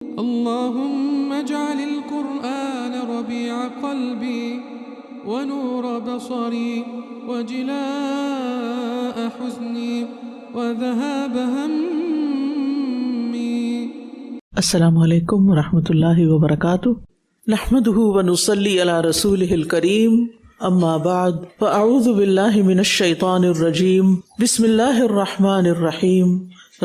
اللهم اجعل القرآن ربيع قلبي ونور بصري وجلاء حزني وذهاب همي. السلام علیکم ورحمۃ اللہ وبرکاتہ. نحمده ونصلی علی رسولہ الکریم. اما بعد فاعوذ باللہ من الشیطان الرجیم. بسم اللہ الرحمن الرحیم.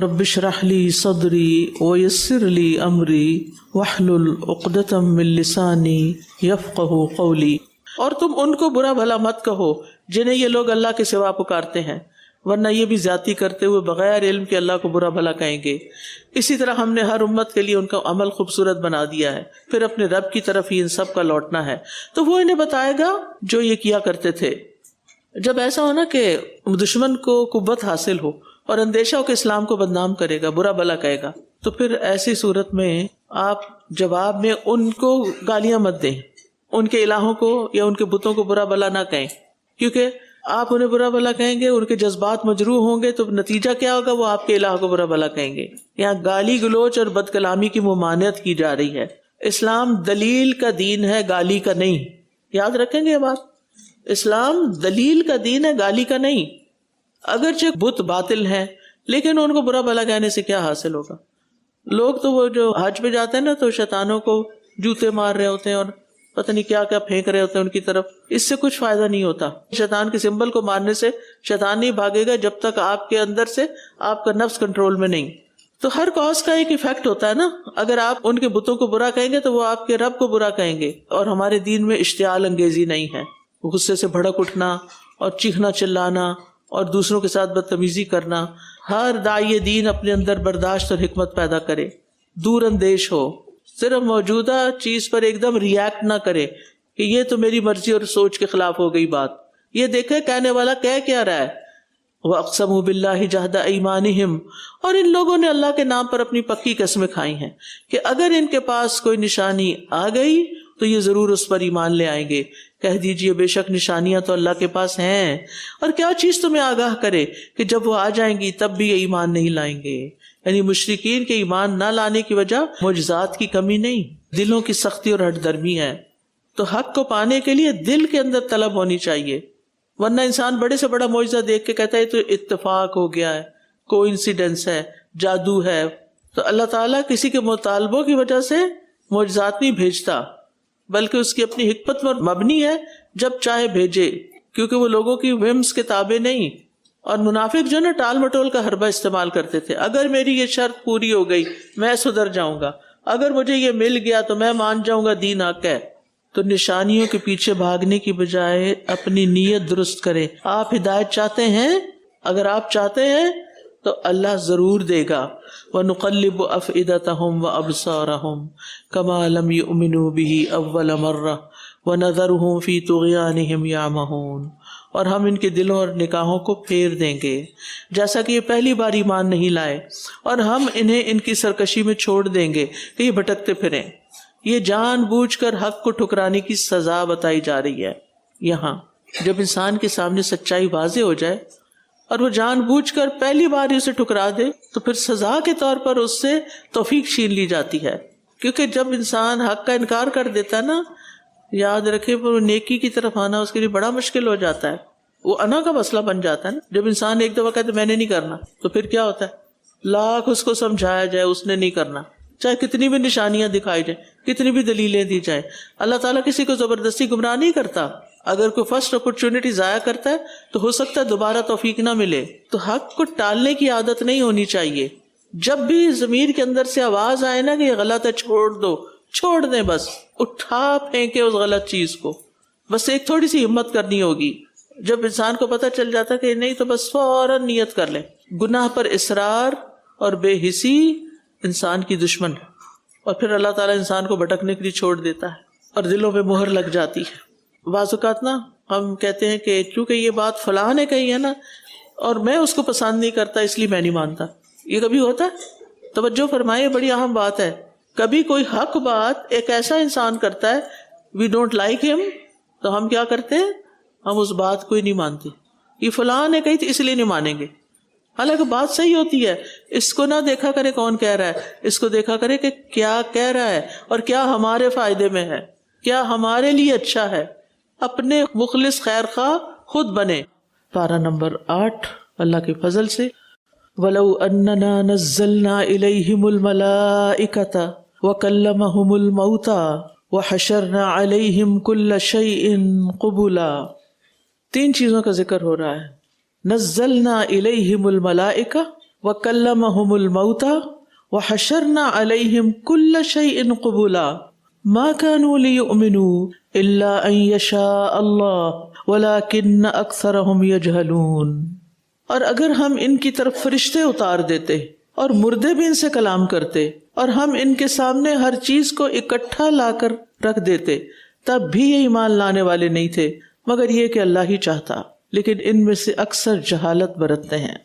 رب اشرح لی صدری ویسر لی امری واحلل عقدۃ من لسانی یفقہوا قولی. اور تم ان کو برا بھلا مت کہو جنہیں یہ لوگ اللہ کے سوا پکارتے ہیں، ورنہ یہ بھی زیادتی کرتے ہوئے بغیر علم کے اللہ کو برا بھلا کہیں گے. اسی طرح ہم نے ہر امت کے لیے ان کا عمل خوبصورت بنا دیا ہے، پھر اپنے رب کی طرف ہی ان سب کا لوٹنا ہے، تو وہ انہیں بتائے گا جو یہ کیا کرتے تھے. جب ایسا ہونا کہ دشمن کو قوت حاصل ہو اور اندیشہ ہو کہ اسلام کو بدنام کرے گا، برا بھلا کہے گا، تو پھر ایسی صورت میں آپ جواب میں ان کو گالیاں مت دیں، ان کے الہوں کو یا ان کے بتوں کو برا بھلا نہ کہیں، کیونکہ آپ انہیں برا بھلا کہیں گے، ان کے جذبات مجروح ہوں گے، تو نتیجہ کیا ہوگا؟ وہ آپ کے الہ کو برا بھلا کہیں گے. یہاں گالی گلوچ اور بد کلامی کی ممانعت کی جا رہی ہے. اسلام دلیل کا دین ہے، گالی کا نہیں. یاد رکھیں گے یہ بات، اسلام دلیل کا دین ہے، گالی کا نہیں. اگرچہ بت باطل ہیں لیکن ان کو برا بھلا کہنے سے کیا حاصل ہوگا؟ لوگ تو وہ جو حج پہ جاتے ہیں نا، تو شیطانوں کو جوتے مار رہے ہوتے ہیں اور پتہ نہیں کیا کیا پھینک رہے ہوتے ہیں ان کی طرف. اس سے کچھ فائدہ نہیں ہوتا. شیطان کے سمبل کو مارنے سے شیطان نہیں بھاگے گا جب تک آپ کے اندر سے آپ کا نفس کنٹرول میں نہیں. تو ہر کاز کا ایک ایفیکٹ ہوتا ہے نا. اگر آپ ان کے بتوں کو برا کہیں گے تو وہ آپ کے رب کو برا کہیں گے. اور ہمارے دین میں اشتعال انگیزی نہیں ہے، غصے سے بھڑک اٹھنا اور چیخنا چلانا اور دوسروں کے ساتھ بدتمیزی کرنا. ہر داعی دین اپنے اندر برداشت اور حکمت پیدا کرے، دور اندیش ہو، صرف موجودہ چیز پر ایک دم ریاکٹ نہ کرے کہ یہ تو میری مرضی اور سوچ کے خلاف ہو گئی بات. یہ دیکھے کہنے والا کہہ کیا رہا ہے. وَأَقْسَمُوا بِاللَّهِ جَهْدَ أَيْمَانِهِمْ. اور ان لوگوں نے اللہ کے نام پر اپنی پکی قسمیں کھائی ہیں کہ اگر ان کے پاس کوئی نشانی آ گئی تو یہ ضرور اس پر ایمان لے آئیں گے. کہہ دیجئے بے شک نشانیاں تو اللہ کے پاس ہیں، اور کیا چیز تمہیں آگاہ کرے کہ جب وہ آ جائیں گی تب بھی یہ ایمان نہیں لائیں گے. یعنی مشرکین کے ایمان نہ لانے کی وجہ معجزات کی کمی نہیں، دلوں کی سختی اور ہٹ درمی ہے. تو حق کو پانے کے لیے دل کے اندر طلب ہونی چاہیے، ورنہ انسان بڑے سے بڑا معجزہ دیکھ کے کہتا ہے تو اتفاق ہو گیا ہے، کوئنسیڈنس ہے، جادو ہے. تو اللہ تعالیٰ کسی کے مطالبوں کی وجہ سے معجزات نہیں بھیجتا، بلکہ اس کی اپنی حکمت پر مبنی ہے، جب چاہے بھیجے، کیونکہ وہ لوگوں کی ومس کے تابع نہیں. اور منافق جو نا ٹال مٹول کا حربہ استعمال کرتے تھے. اگر میری یہ شرط پوری ہو گئی میں سدھر جاؤں گا، اگر مجھے یہ مل گیا تو میں مان جاؤں گا دین حق ہے. تو نشانیوں کے پیچھے بھاگنے کی بجائے اپنی نیت درست کریں. آپ ہدایت چاہتے ہیں، اگر آپ چاہتے ہیں تو اللہ ضرور دے گا. وَنُقَلِّبُ أَفْئِدَتَهُمْ وَأَبْصَارَهُمْ كَمَا لَمْ يُؤْمِنُوا بِهِ أَوَّلَ مَرَّةٍ وَنَذَرُهُمْ فِي طُغْيَانِهِمْ يَعْمَهُونَ. اور ہم ان کے دلوں اور نگاہوں کو پھیر دیں گے جیسا کہ یہ پہلی بار ایمان نہیں لائے، اور ہم انہیں ان کی سرکشی میں چھوڑ دیں گے کہ یہ بھٹکتے پھریں. یہ جان بوجھ کر حق کو ٹھکرانے کی سزا بتائی جا رہی ہے. یہاں جب انسان کے سامنے سچائی واضح ہو جائے اور وہ جان بوجھ کر پہلی بار ہی اسے ٹھکرا دے تو پھر سزا کے طور پر اس سے توفیق چھین لی جاتی ہے. کیونکہ جب انسان حق کا انکار کر دیتا ہے نا، یاد رکھے وہ نیکی کی طرف آنا اس کے لیے بڑا مشکل ہو جاتا ہے. وہ انا کا مسئلہ بن جاتا ہے نا. جب انسان ایک دفعہ کہتے میں نے نہیں کرنا تو پھر کیا ہوتا ہے؟ لاکھ اس کو سمجھایا جائے اس نے نہیں کرنا، چاہے کتنی بھی نشانیاں دکھائی جائیں، کتنی بھی دلیلیں دی جائیں. اللہ تعالیٰ کسی کو زبردستی گمراہ نہیں کرتا. اگر کوئی فرسٹ اپرچونٹی ضائع کرتا ہے تو ہو سکتا ہے دوبارہ توفیق نہ ملے. تو حق کو ٹالنے کی عادت نہیں ہونی چاہیے. جب بھی ضمیر کے اندر سے آواز آئے نا کہ یہ غلط ہے، چھوڑ دو، چھوڑ دیں، بس اٹھا پھینکے اس غلط چیز کو. بس ایک تھوڑی سی ہمت کرنی ہوگی. جب انسان کو پتہ چل جاتا کہ نہیں تو بس فوراً نیت کر لیں. گناہ پر اصرار اور بے حسی انسان کی دشمن ہے، اور پھر اللہ تعالیٰ انسان کو بھٹکنے کے لیے چھوڑ دیتا ہے اور دلوں پہ مہر لگ جاتی ہے. بعض اوقات نا ہم کہتے ہیں کہ چونکہ یہ بات فلاں نے کہی ہے نا اور میں اس کو پسند نہیں کرتا اس لیے میں نہیں مانتا. یہ کبھی ہوتا ہے؟ توجہ فرمائے، بڑی اہم بات ہے. کبھی کوئی حق بات ایک ایسا انسان کرتا ہے، وی ڈونٹ لائک ہم، تو ہم کیا کرتے ہیں؟ ہم اس بات کو ہی نہیں مانتے. یہ فلاں نے کہی تھی اس لیے نہیں مانیں گے. حالانکہ بات صحیح ہوتی ہے. اس کو نہ دیکھا کرے کون کہہ رہا ہے، اس کو دیکھا کرے کہ کیا کہہ رہا ہے اور کیا ہمارے فائدے میں ہے، کیا ہمارے لیے اچھا ہے. اپنے مخلص خیر خواہ خود بنے. پارہ نمبر 8 اللہ کے فضل سے وَلَوْ أَنَّنَا نَزَّلْنَا إِلَيْهِمُ الْمَلَائِكَةَ وَكَلَّمَهُمُ الْمَوْتَى وَحَشَرْنَا عَلَيْهِمْ كُلَّ شَيْءٍ قُبُلًا. 3 چیزوں کا ذکر ہو رہا ہے. نزلنا الیہم الملائکہ وکلمہم الموتى وحشرنا علیہم کل شیء قبولا ما كانوا لیؤمنوا الا ان یشاء اللہ ولکن اکثرہم یجہلون. اور اگر ہم ان کی طرف فرشتے اتار دیتے اور مردے بھی ان سے کلام کرتے اور ہم ان کے سامنے ہر چیز کو اکٹھا لا کر رکھ دیتے تب بھی یہ ایمان لانے والے نہیں تھے مگر یہ کہ اللہ ہی چاہتا. لیکن ان میں سے اکثر جہالت برتتے ہیں.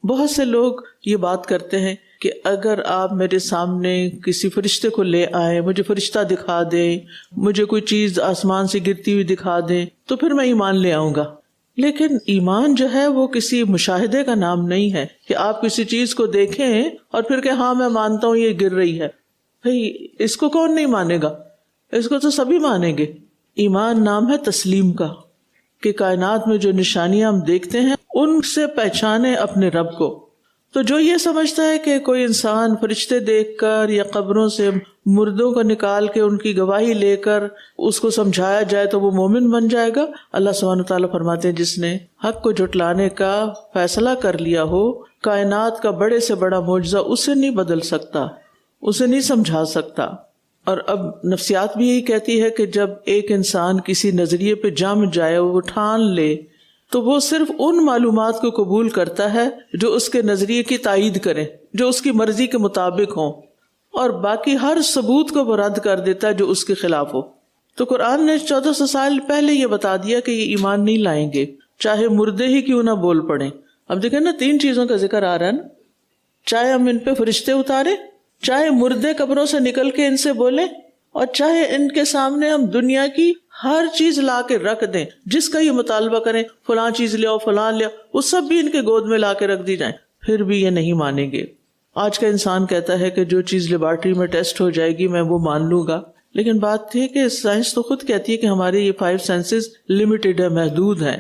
بہت سے لوگ یہ بات کرتے ہیں کہ اگر آپ میرے سامنے کسی فرشتے کو لے آئیں، مجھے فرشتہ دکھا دیں، مجھے کوئی چیز آسمان سے گرتی ہوئی دکھا دیں تو پھر میں ایمان لے آؤں گا. لیکن ایمان جو ہے وہ کسی مشاہدے کا نام نہیں ہے کہ آپ کسی چیز کو دیکھیں اور پھر کہ ہاں میں مانتا ہوں یہ گر رہی ہے. بھئی اس کو کون نہیں مانے گا؟ اس کو تو سبھی مانیں گے. ایمان نام ہے تسلیم کا، کہ کائنات میں جو نشانیاں ہم دیکھتے ہیں ان سے پہچانے اپنے رب کو. تو جو یہ سمجھتا ہے کہ کوئی انسان فرشتے دیکھ کر یا قبروں سے مردوں کو نکال کے ان کی گواہی لے کر اس کو سمجھایا جائے تو وہ مومن بن جائے گا، اللہ سبحانہ وتعالیٰ فرماتے ہیں جس نے حق کو جھٹلانے کا فیصلہ کر لیا ہو، کائنات کا بڑے سے بڑا معجزہ اسے نہیں بدل سکتا، اسے نہیں سمجھا سکتا. اور اب نفسیات بھی یہی کہتی ہے کہ جب ایک انسان کسی نظریے پہ جم جائے، وہ ٹھان لے، تو وہ صرف ان معلومات کو قبول کرتا ہے جو اس کے نظریے کی تائید کریں، جو اس کی مرضی کے مطابق ہوں، اور باقی ہر ثبوت کو وہ رد کر دیتا ہے جو اس کے خلاف ہو. تو قرآن نے 1400 سال پہلے یہ بتا دیا کہ یہ ایمان نہیں لائیں گے چاہے مردے ہی کیوں نہ بول پڑیں. اب دیکھیں نا 3 چیزوں کا ذکر آ رہا ہے نا، چاہے ہم ان پہ فرشتے اتارے، چاہے مردے قبروں سے نکل کے ان سے بولیں، اور چاہے ان کے سامنے ہم دنیا کی ہر چیز لا کے رکھ دیں، جس کا یہ مطالبہ کریں، فلاں چیز لے آؤ، فلاں لے آؤ، وہ سب بھی ان کے گود میں لا کے رکھ دی جائیں، پھر بھی یہ نہیں مانیں گے. آج کا انسان کہتا ہے کہ جو چیز لیبارٹری میں ٹیسٹ ہو جائے گی میں وہ مان لوں گا. لیکن بات یہ کہ سائنس تو خود کہتی ہے کہ ہمارے یہ 5 سینسز لمیٹڈ ہے، محدود ہیں.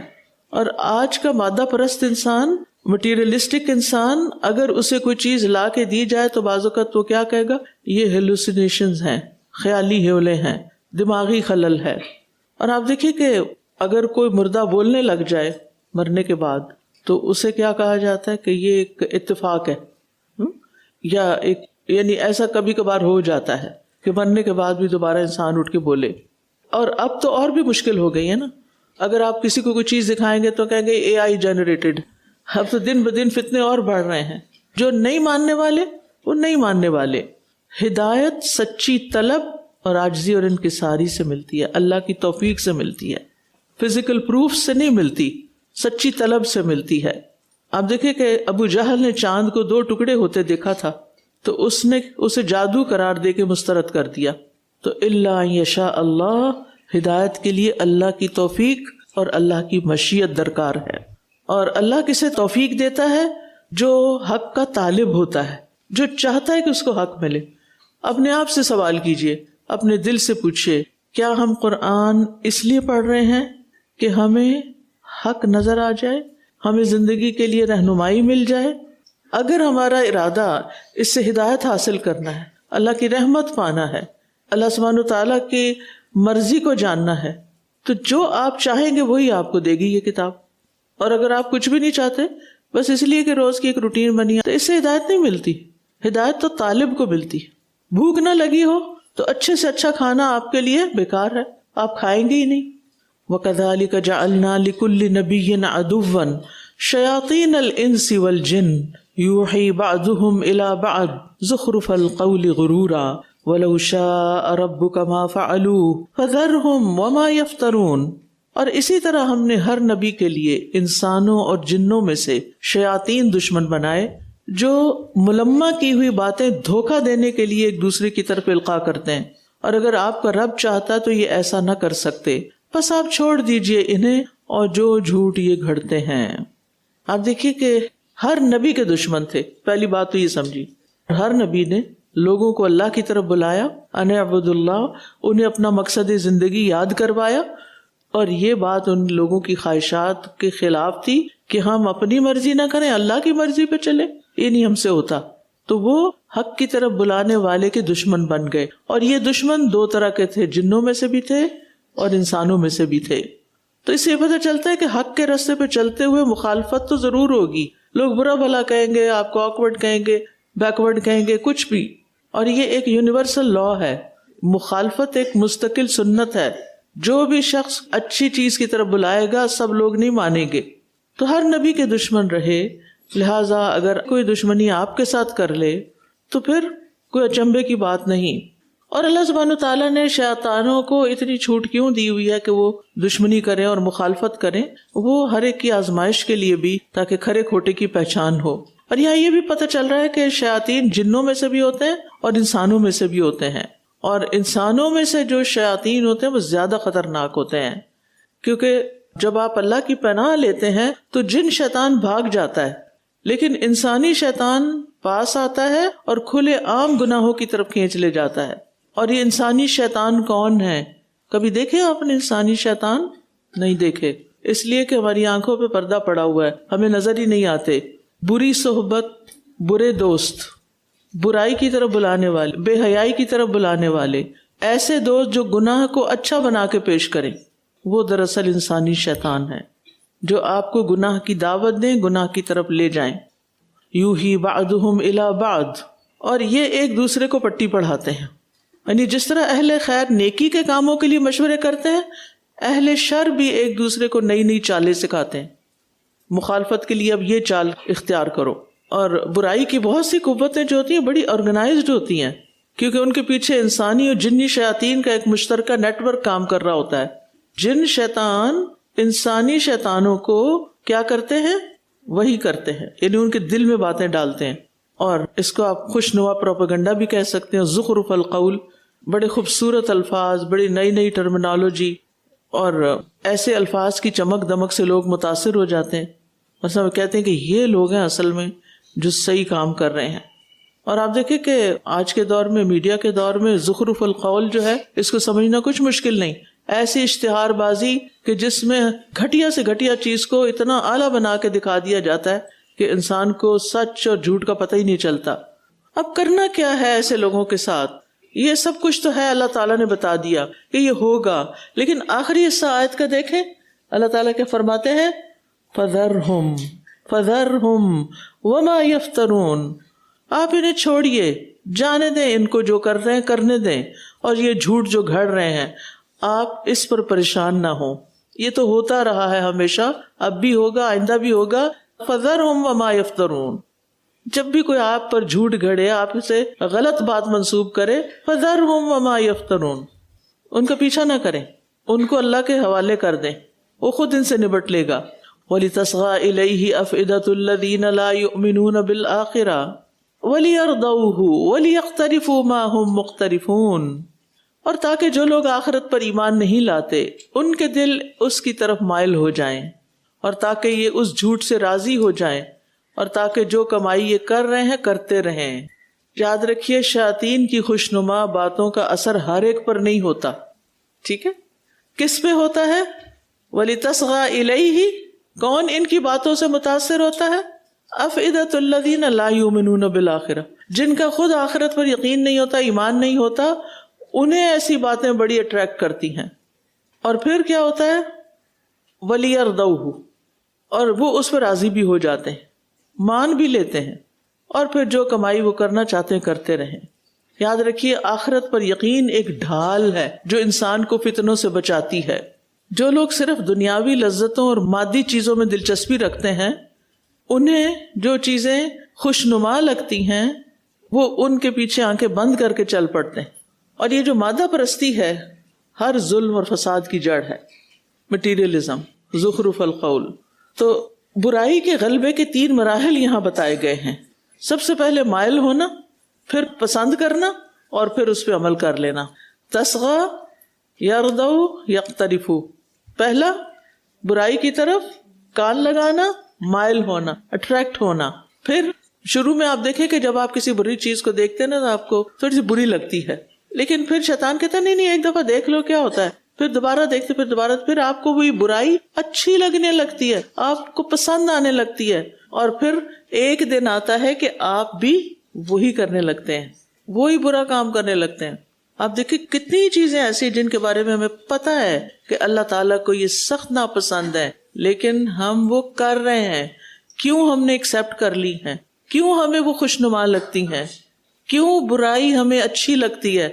اور آج کا مادہ پرست انسان، مٹیریلسٹک انسان، اگر اسے کوئی چیز لا کے دی جائے تو بعض اوقات وہ کیا کہے گا؟ یہ ہیلوسینیشنز ہیں، خیالی حولے ہیں، دماغی خلل ہے. اور آپ دیکھیے کہ اگر کوئی مردہ بولنے لگ جائے مرنے کے بعد تو اسے کیا کہا جاتا ہے کہ یہ ایک اتفاق ہے، یا ایک یعنی ایسا کبھی کبھار ہو جاتا ہے کہ مرنے کے بعد بھی دوبارہ انسان اٹھ کے بولے. اور اب تو اور بھی مشکل ہو گئی ہے نا، اگر آپ کسی کو کوئی چیز دکھائیں گے تو کہیں گے AI جنریٹڈ. اب تو دن بدن فتنے اور بڑھ رہے ہیں. جو نہیں ماننے والے وہ نہیں ماننے والے. ہدایت سچی طلب اور عاجزی اور انکساری سے ملتی ہے، اللہ کی توفیق سے ملتی ہے، فزیکل پروف سے نہیں ملتی، سچی طلب سے ملتی ہے. آپ دیکھیں کہ ابو جہل نے چاند کو 2 ٹکڑے ہوتے دیکھا تھا تو اس نے اسے جادو قرار دے کے مسترد کر دیا. تو الا ان یشاء اللہ، ہدایت کے لیے اللہ کی توفیق اور اللہ کی مشیت درکار ہے. اور اللہ کسے توفیق دیتا ہے؟ جو حق کا طالب ہوتا ہے، جو چاہتا ہے کہ اس کو حق ملے. اپنے آپ سے سوال کیجئے، اپنے دل سے پوچھئے، کیا ہم قرآن اس لیے پڑھ رہے ہیں کہ ہمیں حق نظر آ جائے، ہمیں زندگی کے لیے رہنمائی مل جائے؟ اگر ہمارا ارادہ اس سے ہدایت حاصل کرنا ہے، اللہ کی رحمت پانا ہے، اللہ سبحانہ وتعالیٰ کی مرضی کو جاننا ہے، تو جو آپ چاہیں گے وہی آپ کو دے گی یہ کتاب. اور اگر آپ کچھ بھی نہیں چاہتے، بس اس لیے کہ روز کی ایک روٹین بنی ہے، تو اس سے ہدایت نہیں ملتی. ہدایت تو طالب کو ملتی. بھوک نہ لگی ہو تو اچھے سے اچھا کھانا آپ کے لیے بیکار ہے، آپ کھائیں گے ہی نہیں. وَكَذَلِكَ جَعَلْنَا لِكُلِّ نَبِيٍّ عَدُوًّا شَيَاطِينَ الْإِنسِ وَالْجِنِّ يُوحِي بَعْضُهُمْ إِلَى بَعْضٍ زُخْرُفَ الْقَوْلِ غُرُورًا وَلَوْ شَاءَ رَبُّكَ مَا فَعَلُوهُ فَذَرْهُمْ وَمَا يَفْتَرُونَ. اور اسی طرح ہم نے ہر نبی کے لیے انسانوں اور جنوں میں سے شیاطین دشمن بنائے جو ملمہ کی ہوئی باتیں دھوکہ دینے کے لیے ایک دوسرے کی طرف القاء کرتے ہیں. اور اگر آپ کا رب چاہتا تو یہ ایسا نہ کر سکتے، بس آپ چھوڑ دیجئے انہیں اور جو جھوٹ یہ گھڑتے ہیں. آپ دیکھیے کہ ہر نبی کے دشمن تھے. پہلی بات تو یہ سمجھی, ہر نبی نے لوگوں کو اللہ کی طرف بلایا, ان اعبدوا اللہ, انہیں اپنا مقصد زندگی یاد کروایا, اور یہ بات ان لوگوں کی خواہشات کے خلاف تھی کہ ہم اپنی مرضی نہ کریں, اللہ کی مرضی پہ چلیں, یہ نہیں ہم سے ہوتا. تو وہ حق کی طرف بلانے والے کے دشمن بن گئے, اور یہ دشمن دو طرح کے تھے, جنوں میں سے بھی تھے اور انسانوں میں سے بھی تھے. تو اس سے یہ پتہ چلتا ہے کہ حق کے راستے پہ چلتے ہوئے مخالفت تو ضرور ہوگی, لوگ برا بھلا کہیں گے, آپ کو آکورڈ کہیں گے, بیکورڈ کہیں گے, کچھ بھی, اور یہ ایک یونیورسل لا ہے. مخالفت ایک مستقل سنت ہے. جو بھی شخص اچھی چیز کی طرف بلائے گا سب لوگ نہیں مانیں گے. تو ہر نبی کے دشمن رہے, لہٰذا اگر کوئی دشمنی آپ کے ساتھ کر لے تو پھر کوئی اچنبے کی بات نہیں. اور اللہ سبحانہ و تعالیٰ نے شیطانوں کو اتنی چھوٹ کیوں دی ہوئی ہے کہ وہ دشمنی کریں اور مخالفت کریں؟ وہ ہر ایک کی آزمائش کے لیے بھی, تاکہ کھرے کھوٹے کی پہچان ہو. اور یہاں یہ بھی پتہ چل رہا ہے کہ شیاطین جنوں میں سے بھی ہوتے ہیں اور انسانوں میں سے بھی ہوتے ہیں, اور انسانوں میں سے جو شیاطین ہوتے ہیں وہ زیادہ خطرناک ہوتے ہیں, کیونکہ جب آپ اللہ کی پناہ لیتے ہیں تو جن شیطان بھاگ جاتا ہے, لیکن انسانی شیطان پاس آتا ہے اور کھلے عام گناہوں کی طرف کھینچ لے جاتا ہے. اور یہ انسانی شیطان کون ہے؟ کبھی دیکھے آپ نے انسانی شیطان؟ نہیں دیکھے, اس لیے کہ ہماری آنکھوں پہ پردہ پڑا ہوا ہے, ہمیں نظر ہی نہیں آتے. بری صحبت, برے دوست, برائی کی طرف بلانے والے, بے حیائی کی طرف بلانے والے, ایسے دوست جو گناہ کو اچھا بنا کے پیش کریں, وہ دراصل انسانی شیطان ہے, جو آپ کو گناہ کی دعوت دیں, گناہ کی طرف لے جائیں. یوحی بعضهم الی بعض, اور یہ ایک دوسرے کو پٹی پڑھاتے ہیں. یعنی جس طرح اہل خیر نیکی کے کاموں کے لیے مشورے کرتے ہیں, اہل شر بھی ایک دوسرے کو نئی نئی چالیں سکھاتے ہیں. مخالفت کے لیے اب یہ چال اختیار کرو. اور برائی کی بہت سی قوتیں جو ہوتی ہیں بڑی آرگنائزڈ ہوتی ہیں, کیونکہ ان کے پیچھے انسانی اور جنی شیاطین کا ایک مشترکہ نیٹ ورک کام کر رہا ہوتا ہے. جن شیطان انسانی شیطانوں کو کیا کرتے ہیں؟ وہی کرتے ہیں, یعنی ان کے دل میں باتیں ڈالتے ہیں. اور اس کو آپ خوشنما پروپیگنڈا بھی کہہ سکتے ہیں, زخرف القول, بڑے خوبصورت الفاظ, بڑی نئی نئی ٹرمینالوجی, اور ایسے الفاظ کی چمک دمک سے لوگ متاثر ہو جاتے ہیں, اور سب کہتے ہیں کہ یہ لوگ ہیں اصل میں جو صحیح کام کر رہے ہیں. اور آپ دیکھیں کہ آج کے دور میں, میڈیا کے دور میں, زخرف القول جو ہے اس کو سمجھنا کچھ مشکل نہیں. ایسی اشتہار بازی کہ جس میں گھٹیا سے گھٹیا چیز کو اتنا اعلیٰ بنا کے دکھا دیا جاتا ہے کہ انسان کو سچ اور جھوٹ کا پتہ ہی نہیں چلتا. اب کرنا کیا ہے ایسے لوگوں کے ساتھ؟ یہ سب کچھ تو ہے, اللہ تعالیٰ نے بتا دیا کہ یہ ہوگا, لیکن آخری حصہ آیت کا دیکھیں, اللہ تعالیٰ کیا فرماتے ہیں؟ فَذَرْهُمْ وَمَا يَفْتَرُونَ, آپ انہیں چھوڑیے, جانے دیں ان کو, جو کر رہے ہیں کرنے دیں, اور یہ جھوٹ جو گھڑ رہے ہیں آپ اس پر پریشان نہ ہوں. یہ تو ہوتا رہا ہے ہمیشہ, اب بھی ہوگا, آئندہ بھی ہوگا. فَذَرْهُمْ وَمَا يَفْتَرُونَ, جب بھی کوئی آپ پر جھوٹ گھڑے, آپ سے غلط بات منسوب کرے, فَذَرْهُمْ وَمَا يَفْتَرُونَ, ان کا پیچھا نہ کریں, ان کو اللہ کے حوالے کر دیں, وہ خود ان سے نبٹ لے گا. وَلِتَصْغَىٰ إِلَيْهِ أَفْئِدَةُ الَّذِينَ لَا يُؤْمِنُونَ بِالْآخِرَةِ وَلِيَرْضَوْهُ وَلِيَقْتَرِفُوا مَا هُمْ مُقْتَرِفُونَ, اور تاکہ جو لوگ آخرت پر ایمان نہیں لاتے ان کے دل اس کی طرف مائل ہو جائیں, اور تاکہ یہ اس جھوٹ سے راضی ہو جائیں, اور تاکہ جو کمائی یہ کر رہے ہیں کرتے رہیں. یاد رکھیے شیاطین کی خوشنما باتوں کا اثر ہر ایک پر نہیں ہوتا, ٹھیک ہے؟ کس پہ ہوتا ہے؟ وَلِتَصْغَىٰ إِلَيْهِ, کون ان کی باتوں سے متاثر ہوتا ہے؟ أَفْئِدَةُ الَّذِينَ لَا يُؤْمِنُونَ بِالْآخِرَةِ, جن کا خود آخرت پر یقین نہیں ہوتا, ایمان نہیں ہوتا, انہیں ایسی باتیں بڑی اٹریکٹ کرتی ہیں. اور پھر کیا ہوتا ہے؟ وَلِيَرْضَوْهُ, اور وہ اس پر راضی بھی ہو جاتے ہیں, مان بھی لیتے ہیں, اور پھر جو کمائی وہ کرنا چاہتے ہیں کرتے رہیں. یاد رکھیے آخرت پر یقین ایک ڈھال ہے جو انسان کو فتنوں سے بچاتی ہے. جو لوگ صرف دنیاوی لذتوں اور مادی چیزوں میں دلچسپی رکھتے ہیں, انہیں جو چیزیں خوشنما لگتی ہیں وہ ان کے پیچھے آنکھیں بند کر کے چل پڑتے ہیں. اور یہ جو مادہ پرستی ہے ہر ظلم اور فساد کی جڑ ہے, مٹیریلزم, زخرف القول. تو برائی کے غلبے کے 3 مراحل یہاں بتائے گئے ہیں. سب سے پہلے مائل ہونا, پھر پسند کرنا, اور پھر اس پہ عمل کر لینا. تصغیٰ, یرضوا, یقترفوا. پہلا برائی کی طرف کان لگانا مائل ہونا، اٹریکٹ ہونا. پھر شروع میں آپ دیکھیں کہ جب آپ کسی بری چیز کو دیکھتے ہیں نا تو آپ کو تھوڑی سی بری لگتی ہے، لیکن پھر شیطان کہتا ہے نہیں ایک دفعہ دیکھ لو کیا ہوتا ہے. پھر دوبارہ دیکھتے، پھر دوبارہ، پھر آپ کو وہی برائی اچھی لگنے لگتی ہے، آپ کو پسند آنے لگتی ہے، اور پھر ایک دن آتا ہے کہ آپ بھی وہی کرنے لگتے ہیں، وہی برا کام کرنے لگتے ہیں. آپ دیکھیں کتنی چیزیں ایسی جن کے بارے میں ہمیں پتا ہے کہ اللہ تعالیٰ کو یہ سخت ناپسند ہے، لیکن ہم وہ کر رہے ہیں. کیوں ہم نے ایکسپٹ کر لی ہیں؟ کیوں ہمیں وہ خوشنما لگتی ہیں؟ کیوں برائی ہمیں اچھی لگتی ہے؟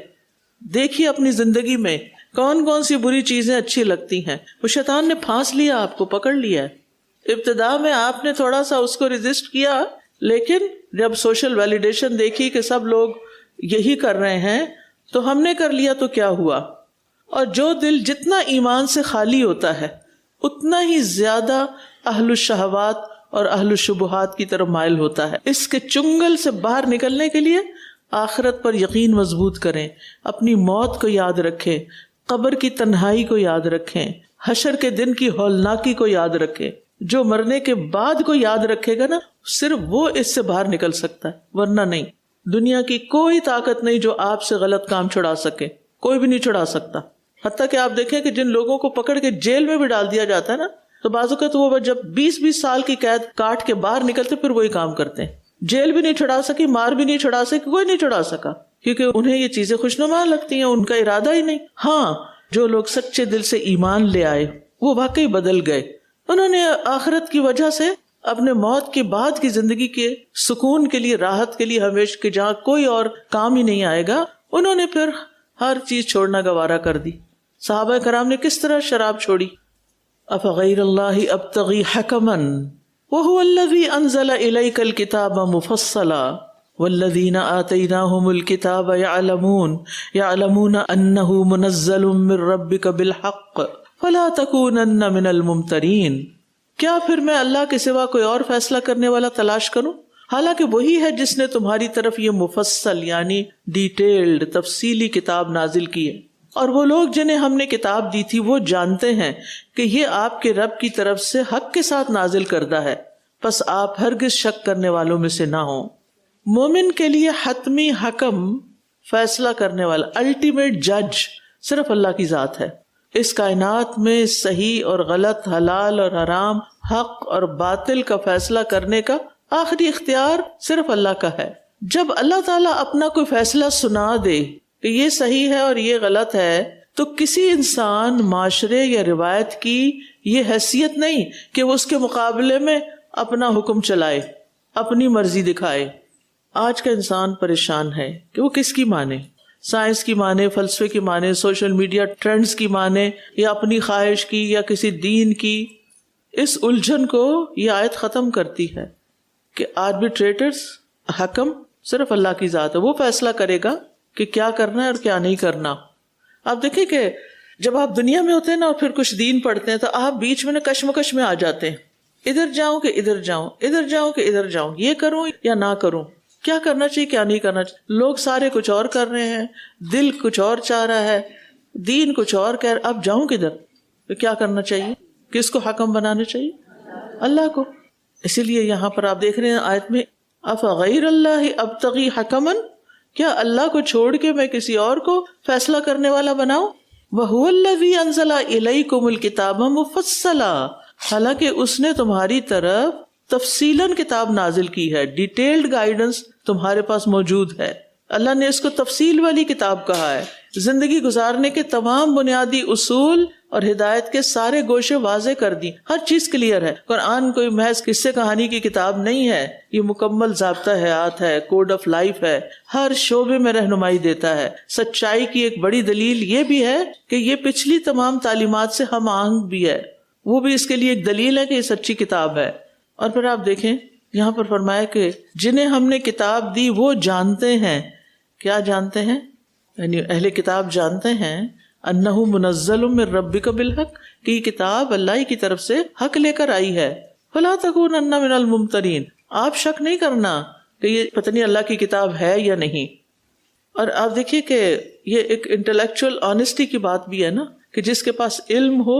دیکھیے اپنی زندگی میں کون کون سی بری چیزیں اچھی لگتی ہیں. وہ شیطان نے پھانس لیا، آپ کو پکڑ لیا. ابتدا میں آپ نے تھوڑا سا اس کو ریزسٹ کیا، لیکن جب سوشل ویلیڈیشن دیکھی کہ سب لوگ یہی کر رہے ہیں تو ہم نے کر لیا تو کیا ہوا. اور جو دل جتنا ایمان سے خالی ہوتا ہے اتنا ہی زیادہ اہل الشہوات اور اہل الشبہات کی طرف مائل ہوتا ہے. اس کے چنگل سے باہر نکلنے کے لیے آخرت پر یقین مضبوط کریں، اپنی موت کو یاد رکھیں، قبر کی تنہائی کو یاد رکھیں، حشر کے دن کی ہولناکی کو یاد رکھیں. جو مرنے کے بعد کو یاد رکھے گا نا صرف وہ اس سے باہر نکل سکتا ہے، ورنہ نہیں. دنیا کی کوئی طاقت نہیں جو آپ سے غلط کام چھڑا سکے، کوئی بھی نہیں چھڑا سکتا. حتیٰ کہ آپ دیکھیں کہ جن لوگوں کو پکڑ کے جیل میں بھی ڈال دیا جاتا ہے نا تو بعض اوقات وہ جب 20-20 سال کی قید کاٹ کے باہر نکلتے پھر وہی کام کرتے ہیں. جیل بھی نہیں چھڑا سکی، مار بھی نہیں چھڑا سکی، کوئی نہیں چھڑا سکا، کیونکہ انہیں یہ چیزیں خوشنما لگتی ہیں، ان کا ارادہ ہی نہیں. ہاں جو لوگ سچے دل سے ایمان لے آئے وہ واقعی بدل گئے. انہوں نے آخرت کی وجہ سے اپنے موت کے بعد کی زندگی کے سکون کے لیے، راحت کے لیے، ہمیشہ کے جہاں کوئی اور کام ہی نہیں آئے گا، انہوں نے پھر ہر چیز چھوڑنا گوارا کر دی. صحابہ کرام نے کس طرح شراب چھوڑی. افغیر اللہ ابتغی حکما وہو الذی انزل الیک الکتاب مفصلا والذین آتیناہم الکتاب یعلمون انہ منزل من ربک بالحق فلا تکونن من الممترین. کیا پھر میں اللہ کے سوا کوئی اور فیصلہ کرنے والا تلاش کروں، حالانکہ وہی ہے جس نے تمہاری طرف یہ مفصل یعنی ڈیٹیلڈ تفصیلی کتاب نازل کی ہے. اور وہ لوگ جنہیں ہم نے کتاب دی تھی وہ جانتے ہیں کہ یہ آپ کے رب کی طرف سے حق کے ساتھ نازل کردہ ہے، پس آپ ہرگز شک کرنے والوں میں سے نہ ہوں. مومن کے لیے حتمی حکم، فیصلہ کرنے والا، الٹیمیٹ جج صرف اللہ کی ذات ہے. اس کائنات میں صحیح اور غلط، حلال اور حرام، حق اور باطل کا فیصلہ کرنے کا آخری اختیار صرف اللہ کا ہے. جب اللہ تعالیٰ اپنا کوئی فیصلہ سنا دے کہ یہ صحیح ہے اور یہ غلط ہے تو کسی انسان، معاشرے یا روایت کی یہ حیثیت نہیں کہ وہ اس کے مقابلے میں اپنا حکم چلائے، اپنی مرضی دکھائے. آج کا انسان پریشان ہے کہ وہ کس کی مانے، سائنس کی مانے، فلسفے کی مانے، سوشل میڈیا ٹرینڈز کی مانے، یا اپنی خواہش کی یا کسی دین کی. اس الجھن کو یہ آیت ختم کرتی ہے کہ آربیٹریٹرز، حکم صرف اللہ کی ذات ہے. وہ فیصلہ کرے گا کہ کیا کرنا ہے اور کیا نہیں کرنا. آپ دیکھیں کہ جب آپ دنیا میں ہوتے ہیں نا اور پھر کچھ دین پڑھتے ہیں تو آپ بیچ میں کشمکش میں آ جاتے ہیں، ادھر جاؤں کہ ادھر جاؤں، ادھر جاؤں کہ ادھر جاؤں، یہ کروں یا نہ کروں، کیا کرنا چاہیے کیا نہیں کرنا چاہیے. لوگ سارے کچھ اور کر رہے ہیں، دل کچھ اور چاہ رہا ہے، دین کچھ اور کہہ رہا. اب جاؤں کدھر؟ تو کیا کرنا چاہیے؟ کس کو حکم بنانا چاہیے؟ اللہ کو. اسی لیے یہاں پر آپ دیکھ رہے ہیں آیت میں افغیر اللہ ابتغی حکما، کیا اللہ کو چھوڑ کے میں کسی اور کو فیصلہ کرنے والا بناؤں. وَهُوَ الَّذِي أَنزَلَ إِلَيْكُمُ الْكِتَابَ مُفَصَّلًا، حالانکہ اس نے تمہاری طرف تفصیلاً کتاب نازل کی ہے، ڈیٹیلڈ گائیڈنس تمہارے پاس موجود ہے. اللہ نے اس کو تفصیل والی کتاب کہا ہے. زندگی گزارنے کے تمام بنیادی اصول اور ہدایت کے سارے گوشے واضح کر دی، ہر چیز کلیئر ہے. قرآن کوئی محض قصے کہانی کی کتاب نہیں ہے، یہ مکمل ضابطہ حیات ہے، کوڈ آف لائف ہے، ہر شعبے میں رہنمائی دیتا ہے. سچائی کی ایک بڑی دلیل یہ بھی ہے کہ یہ پچھلی تمام تعلیمات سے ہم آہنگ بھی ہے، وہ بھی اس کے لیے ایک دلیل ہے کہ یہ سچی کتاب ہے. اور پھر آپ دیکھیں یہاں پر فرمایا کہ جنہیں ہم نے کتاب دی وہ جانتے ہیں. کیا جانتے ہیں؟ یعنی اہل کتاب جانتے ہیں انہ منزل من ربک بالحق، کہ یہ کتاب اللہ ہی کی طرف سے حق لے کر آئی ہے. فلا تکونن من الممترین، آپ شک نہیں کرنا کہ یہ پتہ نہیں اللہ کی کتاب ہے یا نہیں. اور آپ دیکھیے کہ یہ ایک انٹلیکچوئل آنیسٹی کی بات بھی ہے نا، کہ جس کے پاس علم ہو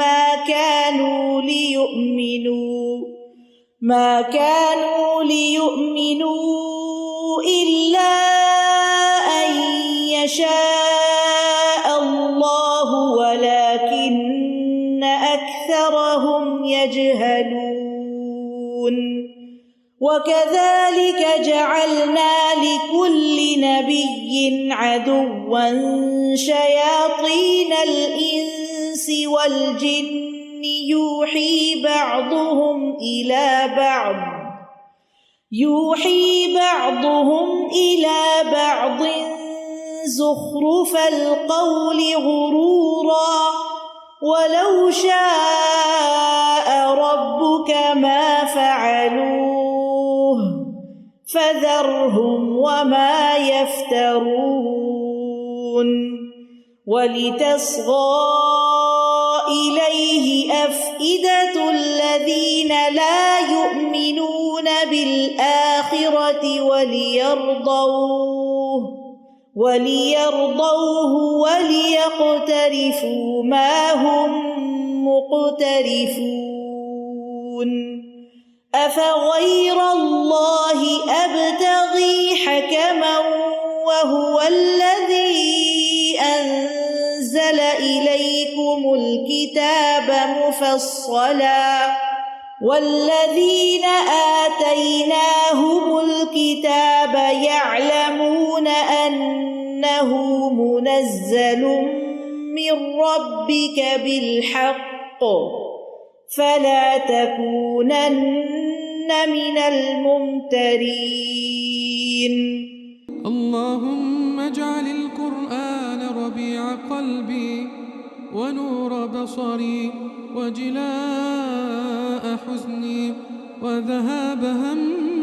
ما كانوا ليؤمنوا إلا أن يشاء الله ولكن أكثرهم يجهلون وكذلك جعلنا لكل نبي عدوا شياطين الإنس والجن يوحي بعضهم إلى بعض زخرف القول غرورا ولو شاء ربك ما فعلوه فذرهم وما يفترون ولتصغى إليه أفئدة الذين لا يؤمنون بالآخرة وليرضوه وليقترفوا ما هم مقترفون أفغير الله أبتغي حكما وهو الذي أنزل إليكم الكتاب مفصلا والذين آتيناهم الكتاب يعلمون أنه منزل من ربك بالحق فلا تكونن من الممترين. اللهم اجعل القرآن ربيع قلبي ونور بصري وجلاء حزني وذهاب همي